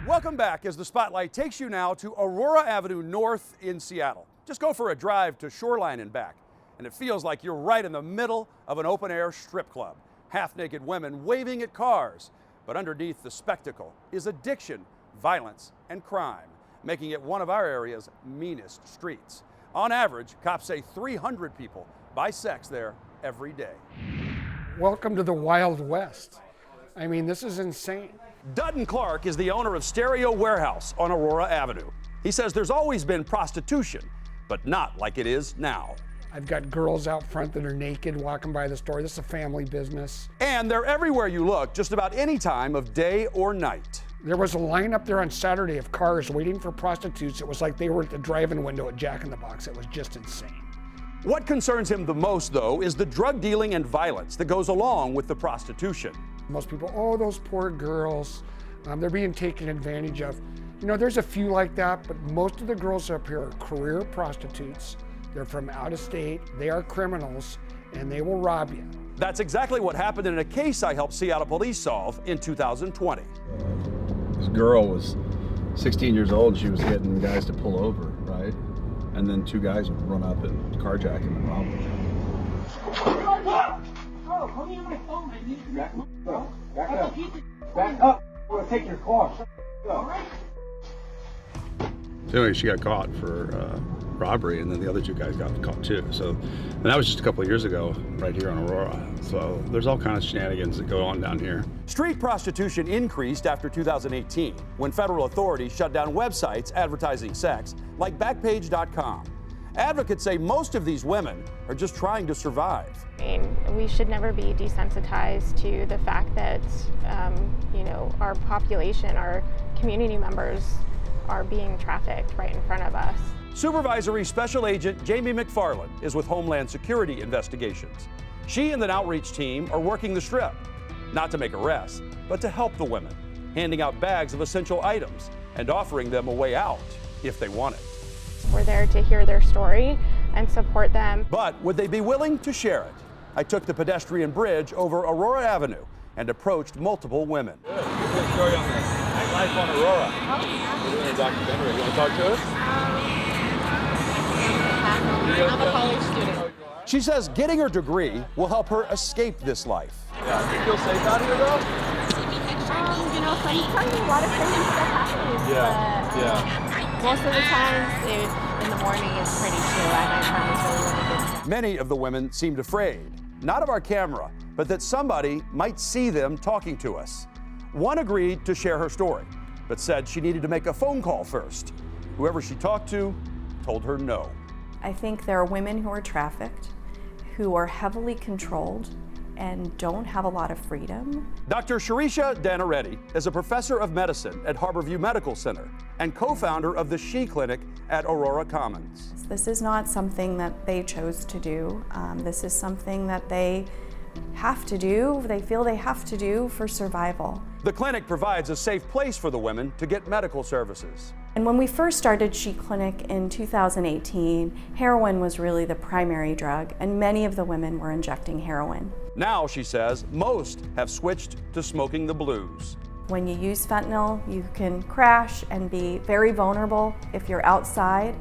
Welcome back as the spotlight takes you now to Aurora Avenue North in Seattle. Just go for a drive to Shoreline and back, and it feels like you're right in the middle of an open-air strip club. Half-naked women waving at cars, but underneath the spectacle is addiction, violence, and crime, making it one of our area's meanest streets. On average, cops say 300 people buy sex there every day. Welcome to the Wild West. I mean, this is insane. Dutton Clark is the owner of Stereo Warehouse on Aurora Avenue. He says there's always been prostitution, but not like it is now. I've got girls out front that are naked walking by the store. This is a family business. And they're everywhere you look, just about any time of day or night. There was a line up there on Saturday of cars waiting for prostitutes. It was like they were at the drive-in window at Jack in the Box. It was just insane. What concerns him the most, though, is the drug dealing and violence that goes along with the prostitution. Most people, oh, those poor girls, they're being taken advantage of. You know, there's a few like that, but most of the girls up here are career prostitutes. They're from out of state, they are criminals, and they will rob you. That's exactly what happened in a case I helped Seattle police solve in 2020. This girl was 16 years old. She was getting guys to pull over, right? And then two guys would run up and carjack him and rob him. Bro, put me on my phone. I need to back up. Back up. I'm gonna take your car. All right. So anyway, she got caught for robbery, and then the other two guys got caught too. So, and that was just a couple of years ago, right here on Aurora. So there's all kinds of shenanigans that go on down here. Street prostitution increased after 2018, when federal authorities shut down websites advertising sex, like Backpage.com. Advocates say most of these women are just trying to survive. I mean, we should never be desensitized to the fact that, our population, our community members are being trafficked right in front of us. Supervisory Special Agent Jamie McFarland is with Homeland Security Investigations. She and an outreach team are working the strip, not to make arrests, but to help the women, handing out bags of essential items and offering them a way out if they want it. We're there to hear their story and support them. But would they be willing to share it? I took the pedestrian bridge over Aurora Avenue and approached multiple women. Good. Give me a story on the nightlife on Aurora. We're doing a documentary. You want to talk to us? I'm a college student. She says getting her degree will help her escape this life. Yeah. Do you feel safe out here, though? Sometimes a lot of crazy stuff happens. Yeah. Most of the times, in the morning, it's pretty chill. At nighttime, it's really good. Many of the women seemed afraid, not of our camera, but that somebody might see them talking to us. One agreed to share her story, but said she needed to make a phone call first. Whoever she talked to told her no. I think there are women who are trafficked, who are heavily controlled and don't have a lot of freedom. Dr. Shirisha Danareddy is a professor of medicine at Harborview Medical Center and co-founder of the She Clinic at Aurora Commons. This is not something that they chose to do. This is something that they have to do, they feel they have to do for survival. The clinic provides a safe place for the women to get medical services. And when we first started She Clinic in 2018, heroin was really the primary drug, and many of the women were injecting heroin. Now, she says, most have switched to smoking the blues. When you use fentanyl, you can crash and be very vulnerable if you're outside,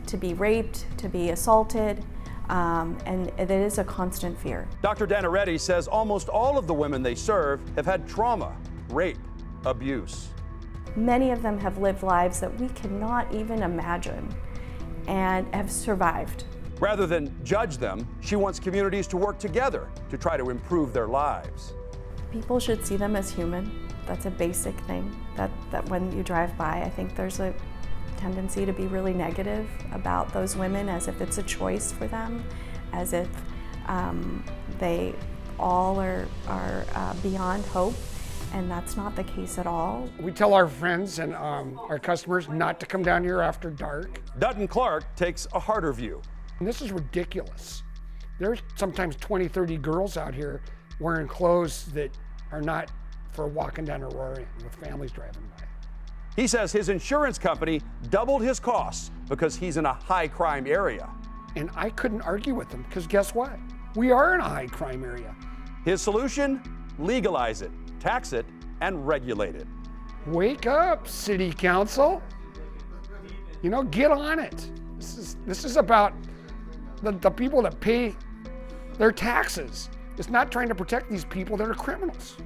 to be raped, to be assaulted, and it is a constant fear. Dr. Danareddy says almost all of the women they serve have had trauma, rape, abuse. Many of them have lived lives that we cannot even imagine and have survived. Rather than judge them, she wants communities to work together to try to improve their lives. People should see them as human. That's a basic thing that when you drive by, I think there's a tendency to be really negative about those women, as if it's a choice for them, as if they all are beyond hope. And that's not the case at all. We tell our friends and our customers not to come down here after dark. Dutton Clark takes a harder view. And this is ridiculous. There's sometimes 20, 30 girls out here wearing clothes that are not for walking down Aurora with families driving by. He says his insurance company doubled his costs because he's in a high crime area. And I couldn't argue with them, because guess what? We are in a high crime area. His solution? Legalize it, tax it, and regulate it. Wake up, City Council. You know, get on it. This is about the people that pay their taxes. It's not trying to protect these people that are criminals.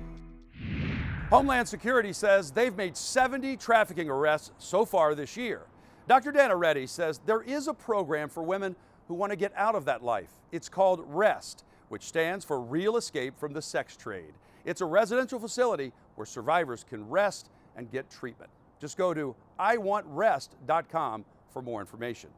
Homeland Security says they've made 70 trafficking arrests so far this year. Dr. Dana Reddy says there is a program for women who want to get out of that life. It's called REST, which stands for Real Escape from the Sex Trade. It's a residential facility where survivors can rest and get treatment. Just go to iwantrest.com for more information.